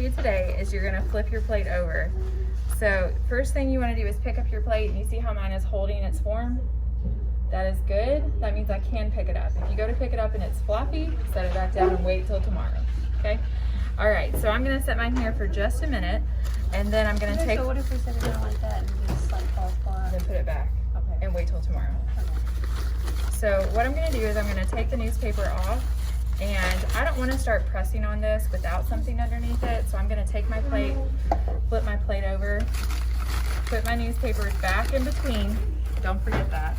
do today is you're gonna flip your plate over. So first thing you wanna do is pick up your plate, and you see how mine is holding its form? That is good. That means I can pick it up. If you go to pick it up and it's floppy, set it back down and wait till tomorrow, okay? All right, so I'm gonna set mine here for just a minute, and then I'm gonna take... So what if we set it down like that and just like fall flat? Then put it back, Okay. and wait till tomorrow. Okay. So what I'm gonna do is I'm gonna take the newspaper off, and I don't wanna start pressing on this without something underneath it, so I'm gonna take my plate, flip my plate over, put my newspapers back in between, don't forget that.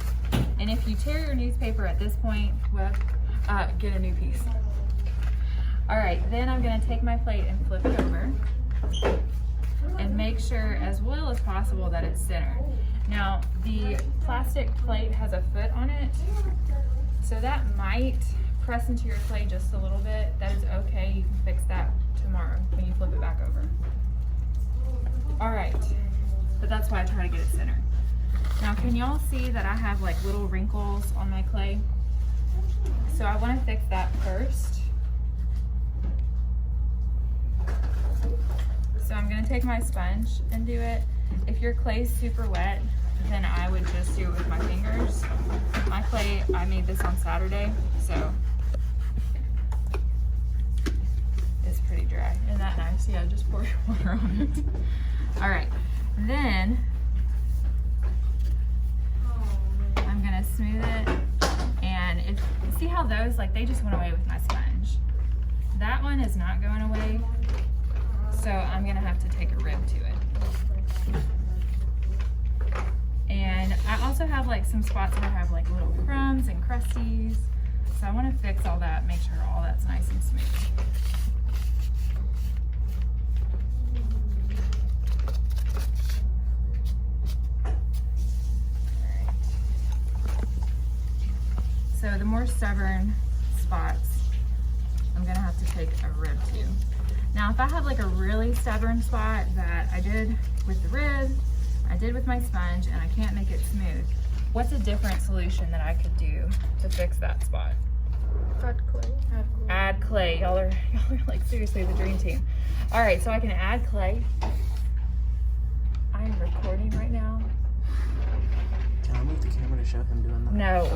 And if you tear your newspaper at this point, well, get a new piece. All right, then I'm gonna take my plate and flip it over and make sure as well as possible that it's centered. Now, the plastic plate has a foot on it, so that might press into your plate just a little bit. That is okay, you can fix that tomorrow when you flip it back over. All right, but that's why I try to get it centered. Now, can y'all see that I have like little wrinkles on my clay? So I wanna fix that first. So I'm gonna take my sponge and do it. If your clay's super wet, then I would just do it with my fingers. My clay, I made this on Saturday, so it's pretty dry. Isn't that nice? Yeah, just pour your water on it. All right, then I'm gonna smooth it, and if see how those, like, they just went away with my sponge. That one is not going away, so I'm gonna have to take a rib to it. And I also have like some spots where I have like little crumbs and crusties, so I want to fix all that, make sure all that's nice and smooth. So the more stubborn spots, I'm gonna have to take a rib to. Now, if I have like a really stubborn spot that I did with the rib, I did with my sponge, and I can't make it smooth, what's a different solution that I could do to fix that spot? Add clay. Add clay. Y'all are like seriously the dream team. All right, so I can add clay. I am recording right now. Can I move the camera to show him doing that? No.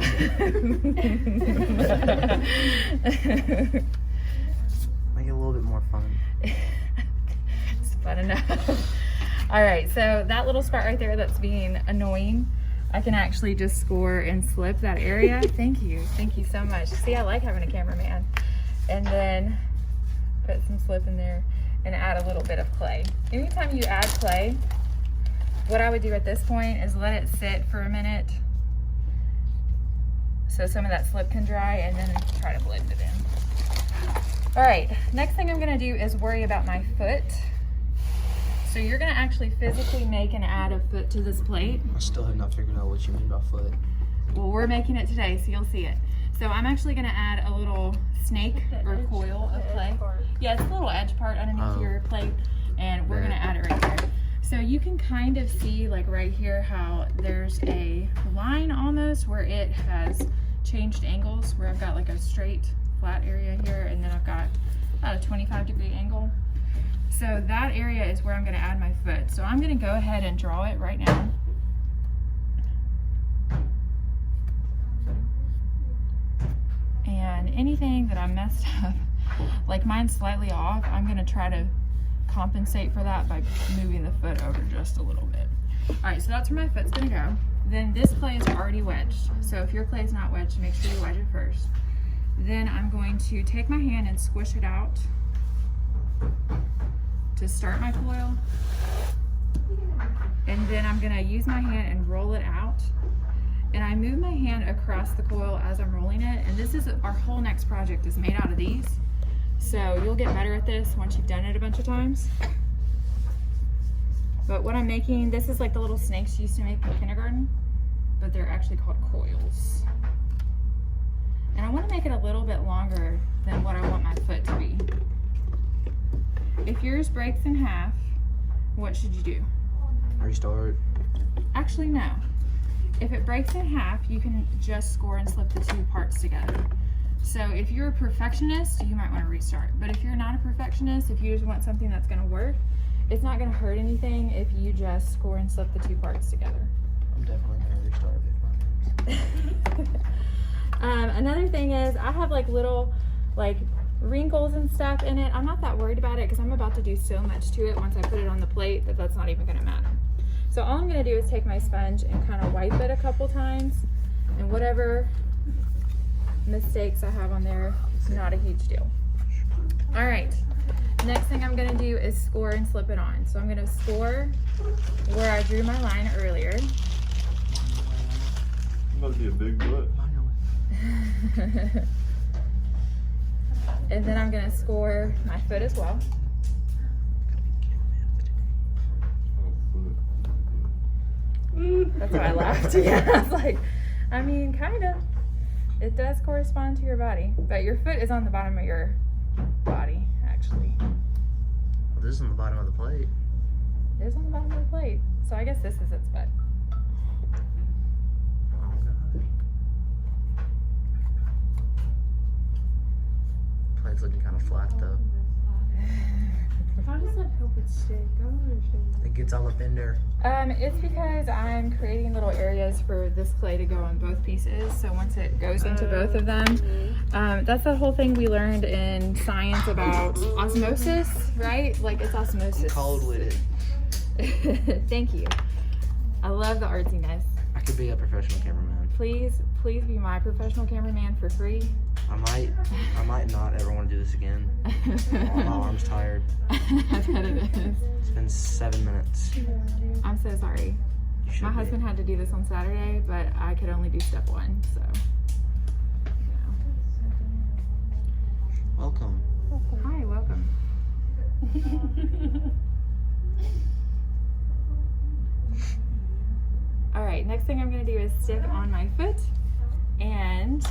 Make it a little bit more fun. It's fun enough. All right, so that little spot right there that's being annoying, I can actually just score and slip that area. Thank you so much. See, I like having a cameraman. And then put some slip in there and add a little bit of clay. Anytime you add clay, what I would do at this point is let it sit for a minute so some of that slip can dry, and then try to blend it in. All right, next thing I'm gonna do is worry about my foot. So you're gonna actually physically make and add a foot to this plate. I still have not figured out what you mean by foot. Well, we're making it today, so you'll see it. So I'm actually gonna add a little snake or coil of clay. Yeah, it's a little edge part underneath your plate, and we're gonna add it right there. So you can kind of see, like right here, how there's a line almost where it has changed angles, where I've got like a straight flat area here, and then I've got about a 25-degree angle. So that area is where I'm gonna add my foot. So I'm gonna go ahead and draw it right now. And anything that I messed up, like mine's slightly off, I'm gonna try to compensate for that by moving the foot over just a little bit. All right, so that's where my foot's gonna go. Then this clay is already wedged. So if your clay is not wedged, make sure you wedge it first. Then I'm going to take my hand and squish it out to start my coil. And then I'm gonna use my hand and roll it out. And I move my hand across the coil as I'm rolling it. And this is our whole next project is made out of these. So you'll get better at this once you've done it a bunch of times. But what I'm making, this is like the little snakes you used to make in kindergarten, but they're actually called coils. And I want to make it a little bit longer than what I want my foot to be. If yours breaks in half, what should you do? Restart. Actually, no. If it breaks in half, you can just score and slip the two parts together. So if you're a perfectionist, you might want to restart. But if you're not a perfectionist, if you just want something that's going to work, it's not going to hurt anything if you just score and slip the two parts together. I'm definitely gonna restart it. Another thing is I have like little like wrinkles and stuff in it. I'm not that worried about it because I'm about to do so much to it once I put it on the plate that that's not even going to matter. So all I'm going to do is take my sponge and kind of wipe it a couple times, and whatever mistakes I have on there, not a huge deal. All right, next thing I'm going to do is score and slip it on. So I'm going to score where I drew my line earlier. It must be a big butt. And then I'm going to score my foot as well. That's why I laughed. Yeah, I was like, I mean, kind of. It does correspond to your body, but your foot is on the bottom of your body, actually. Well, this is on the bottom of the plate. It is on the bottom of the plate, so I guess this is its butt. Oh god. Plate's looking kind of flat though. How does that help it stick? I don't understand. It gets all up in there. It's because I'm creating little areas for this clay to go on both pieces. So once it goes into both of them, that's the whole thing we learned in science about osmosis, right? Like it's osmosis. Cold with it. Thank you. I love the artsiness. I could be a professional cameraman. Please be my professional cameraman for free. I might not ever want to do this again. My arm's tired. I bet it is. It's been 7 minutes. I'm so sorry. You should My be. husband had to do this on Saturday, but I could only do step one, so. Welcome. Hi, welcome. All right, next thing I'm gonna do is stick on my foot, and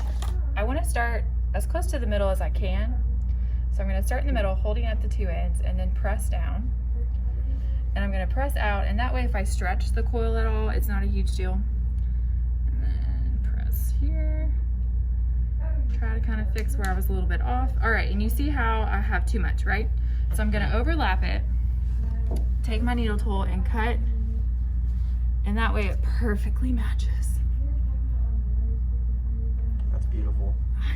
I wanna start as close to the middle as I can. So I'm gonna start in the middle, holding at the two ends, and then press down. And I'm gonna press out, and that way if I stretch the coil at all, it's not a huge deal. And then press here. Try to kind of fix where I was a little bit off. All right, and you see how I have too much, right? So I'm gonna overlap it, take my needle tool and cut, and that way it perfectly matches. That's beautiful.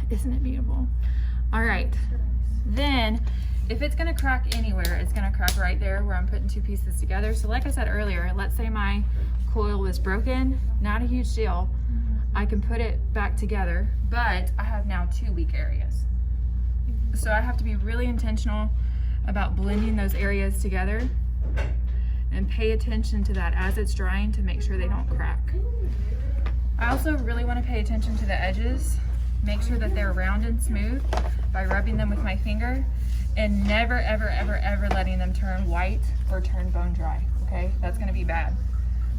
Isn't it beautiful? All right, then if it's gonna crack anywhere, it's gonna crack right there where I'm putting two pieces together. So like I said earlier, let's say my coil was broken, not a huge deal. I can put it back together, but I have now two weak areas. So I have to be really intentional about blending those areas together and pay attention to that as it's drying to make sure they don't crack. I also really want to pay attention to the edges, make sure that they're round and smooth by rubbing them with my finger, and never, ever, ever, ever letting them turn white or turn bone dry, okay? That's gonna be bad.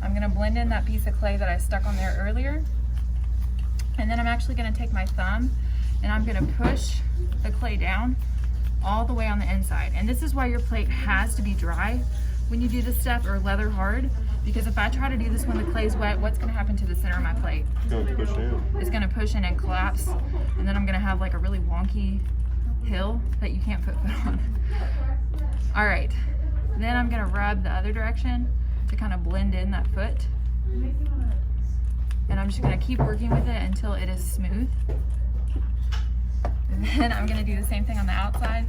I'm gonna blend in that piece of clay that I stuck on there earlier, and then I'm actually gonna take my thumb and I'm gonna push the clay down all the way on the inside. And this is why your plate has to be dry when you do this step, or leather hard, because if I try to do this when the clay's wet, what's gonna happen to the center of my plate? It's gonna push in. It's gonna push in and collapse, and then I'm gonna have like a really wonky hill that you can't put foot on. All right, then I'm gonna rub the other direction to kind of blend in that foot. And I'm just gonna keep working with it until it is smooth. And then I'm gonna do the same thing on the outside.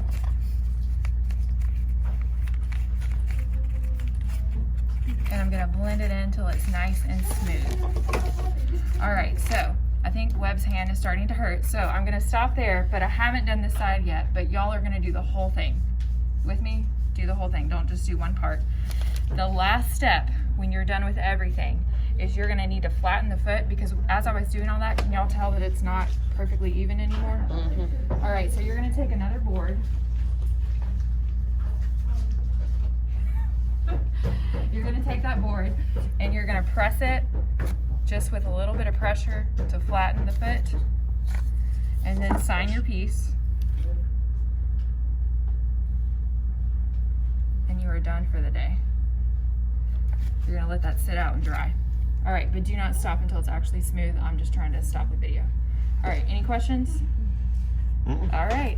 And I'm gonna blend it in until it's nice and smooth. All right, so I think Webb's hand is starting to hurt, so I'm gonna stop there, but I haven't done this side yet, but y'all are gonna do the whole thing. With me? Do the whole thing, don't just do one part. The last step, when you're done with everything, is you're gonna need to flatten the foot, because as I was doing all that, can y'all tell that it's not perfectly even anymore? Mm-hmm. All right, so you're gonna take another board. You're gonna take that board and you're gonna press it just with a little bit of pressure to flatten the foot, and then sign your piece. And you are done for the day. You're gonna let that sit out and dry. All right, but do not stop until it's actually smooth. I'm just trying to stop the video. All right, any questions? All right.